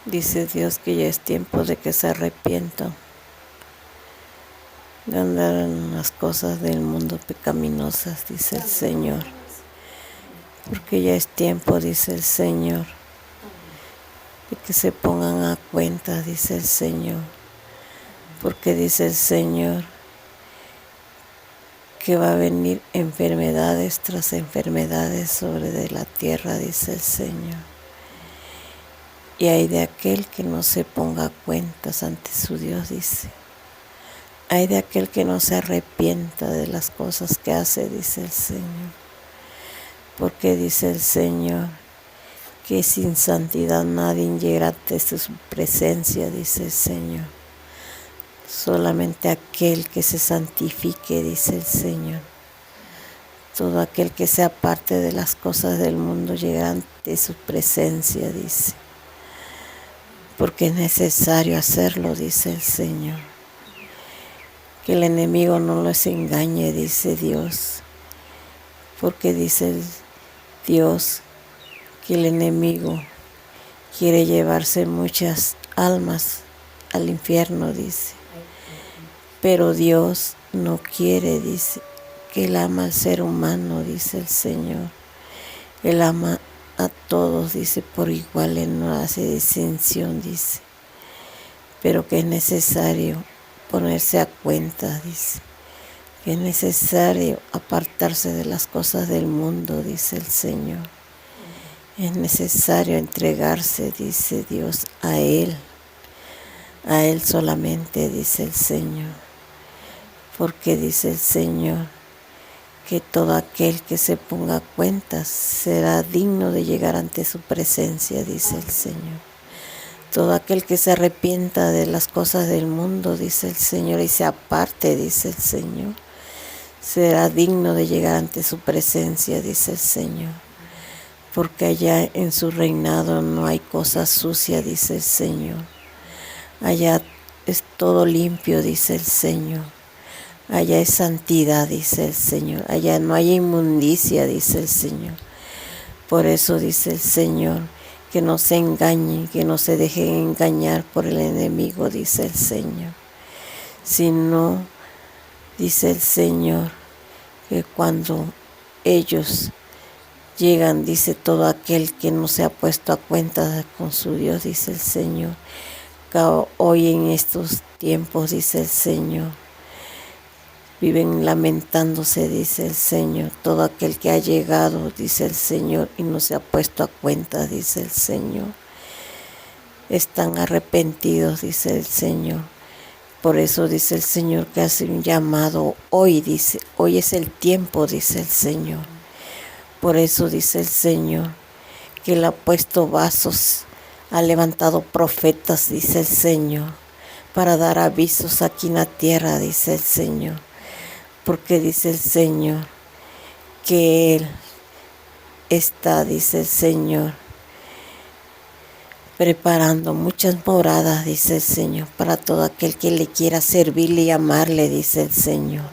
Dice Dios que ya es tiempo de que se arrepientan de andar en las cosas del mundo pecaminosas, dice el Señor. Porque ya es tiempo, dice el Señor, de que se pongan a cuenta, dice el Señor. Porque dice el Señor que va a venir enfermedades tras enfermedades sobre de la tierra, dice el Señor. Y hay de aquel que no se ponga cuentas ante su Dios, dice. Hay de aquel que no se arrepienta de las cosas que hace, dice el Señor. Porque dice el Señor que sin santidad nadie llega ante su presencia, dice el Señor. Solamente aquel que se santifique, dice el Señor. Todo aquel que sea parte de las cosas del mundo llegará ante su presencia, dice. Porque es necesario hacerlo, dice el Señor. Que el enemigo no los engañe, dice Dios. Porque dice Dios que el enemigo quiere llevarse muchas almas al infierno, dice. Pero Dios no quiere, dice, que Él ama al ser humano, dice el Señor. Él ama a todos, dice, por igual, Él no hace distinción, dice. Pero que es necesario ponerse a cuenta, dice. Que es necesario apartarse de las cosas del mundo, dice el Señor. Es necesario entregarse, dice Dios, a Él solamente, dice el Señor. Porque dice el Señor que todo aquel que se ponga a cuentas será digno de llegar ante su presencia, dice el Señor. Todo aquel que se arrepienta de las cosas del mundo, dice el Señor, y se aparte, dice el Señor, será digno de llegar ante su presencia, dice el Señor. Porque allá en su reinado no hay cosa sucia, dice el Señor. Allá es todo limpio, dice el Señor. Allá es santidad, dice el Señor. Allá no hay inmundicia, dice el Señor. Por eso dice el Señor, que no se engañen, que no se dejen engañar por el enemigo, dice el Señor. Sino, dice el Señor, que cuando ellos llegan, dice todo aquel que no se ha puesto a cuenta con su Dios, dice el Señor, que hoy en estos tiempos, dice el Señor, viven lamentándose, dice el Señor. Todo aquel que ha llegado, dice el Señor, y no se ha puesto a cuenta, dice el Señor, están arrepentidos, dice el Señor. Por eso dice el Señor que hace un llamado hoy, dice, hoy es el tiempo, dice el Señor. Por eso dice el Señor que Él ha puesto vasos, ha levantado profetas, dice el Señor, para dar avisos aquí en la tierra, dice el Señor. Porque dice el Señor que Él está, dice el Señor, preparando muchas moradas, dice el Señor, para todo aquel que le quiera servirle y amarle, dice el Señor.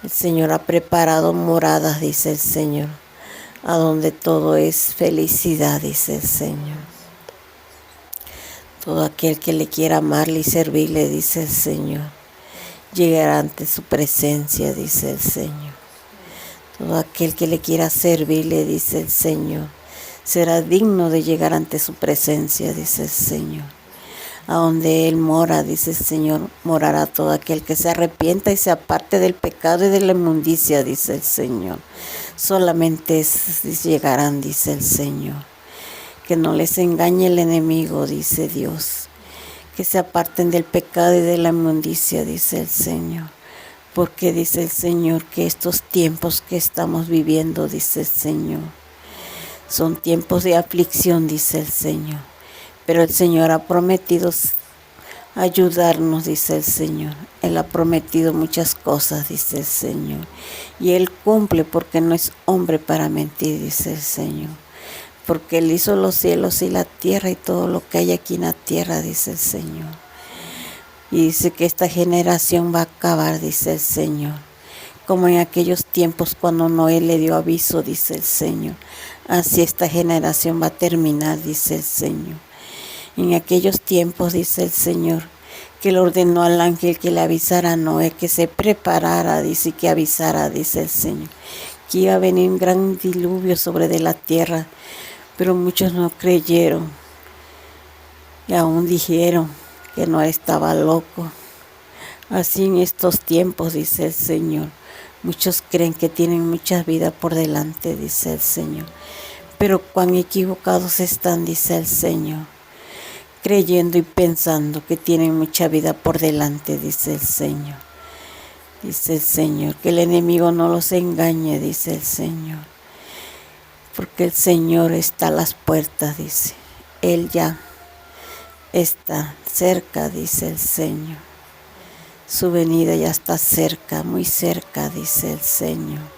El Señor ha preparado moradas, dice el Señor, a donde todo es felicidad, dice el Señor. Todo aquel que le quiera amarle y servirle, dice el Señor, llegará ante su presencia, dice el Señor. Todo aquel que le quiera servirle, dice el Señor, será digno de llegar ante su presencia, dice el Señor. A donde Él mora, dice el Señor, morará todo aquel que se arrepienta y se aparte del pecado y de la inmundicia, dice el Señor. Solamente llegarán, dice el Señor. Que no les engañe el enemigo, dice Dios. Que se aparten del pecado y de la inmundicia, dice el Señor. Porque dice el Señor que estos tiempos que estamos viviendo, dice el Señor, son tiempos de aflicción, dice el Señor. Pero el Señor ha prometido ayudarnos, dice el Señor. Él ha prometido muchas cosas, dice el Señor. Y Él cumple porque no es hombre para mentir, dice el Señor. Porque Él hizo los cielos y la tierra y todo lo que hay aquí en la tierra, dice el Señor. Y dice que esta generación va a acabar, dice el Señor. Como en aquellos tiempos cuando Noé le dio aviso, dice el Señor. Así esta generación va a terminar, dice el Señor. En aquellos tiempos, dice el Señor, que le ordenó al ángel que le avisara a Noé, que se preparara, dice, que avisara, dice el Señor, que iba a venir un gran diluvio sobre de la tierra, pero muchos no creyeron y aún dijeron que Noé estaba loco. Así en estos tiempos, dice el Señor, muchos creen que tienen mucha vida por delante, dice el Señor, pero cuán equivocados están, dice el Señor, creyendo y pensando que tienen mucha vida por delante, dice el Señor. Dice el Señor, que el enemigo no los engañe, dice el Señor, porque el Señor está a las puertas, dice. Él ya está cerca, dice el Señor. Su venida ya está cerca, muy cerca, dice el Señor.